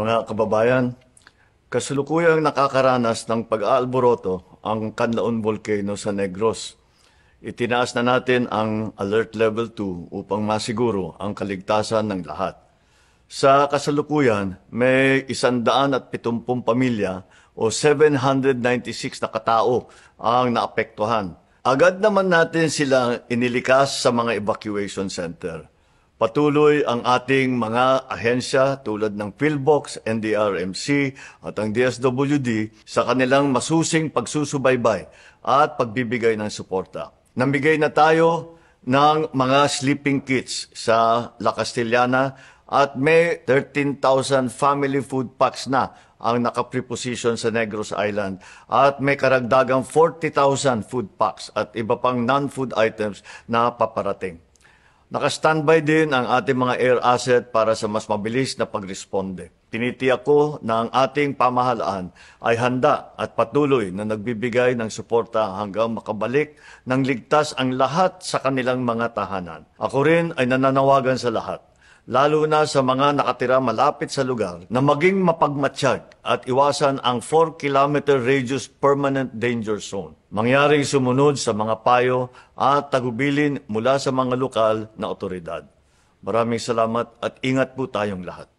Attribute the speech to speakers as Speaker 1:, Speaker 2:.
Speaker 1: Mga kababayan, kasulukuyang nakakaranas ng pag-aalboroto ang Canlaon Volcano sa Negros. Itinaas na natin ang Alert Level 2 upang masiguro ang kaligtasan ng lahat. Sa kasalukuyan, may 170 pamilya o 796 na katao ang naapektuhan. Agad naman natin sila inilikas sa mga evacuation center. Patuloy ang ating mga ahensya tulad ng PhilBox, NDRMC at ang DSWD sa kanilang masusing pagsusubaybay at pagbibigay ng suporta. Namigay na tayo ng mga sleeping kits sa La Castellana at may 13,000 family food packs na ang nakapreposition sa Negros Island at may karagdagang 40,000 food packs at iba pang non-food items na paparating. Naka-standby din ang ating mga air asset para sa mas mabilis na pagresponde. Tinitiyak ko na ang ating pamahalaan ay handa at patuloy na nagbibigay ng suporta hanggang makabalik ng ligtas ang lahat sa kanilang mga tahanan. Ako rin ay nananawagan sa lahat, lalo na sa mga nakatira malapit sa lugar, na maging mapagmatsyag at iwasan ang 4-kilometer radius permanent danger zone. Mangyaring sumunod sa mga payo at tagubilin mula sa mga lokal na otoridad. Maraming salamat at ingat po tayong lahat.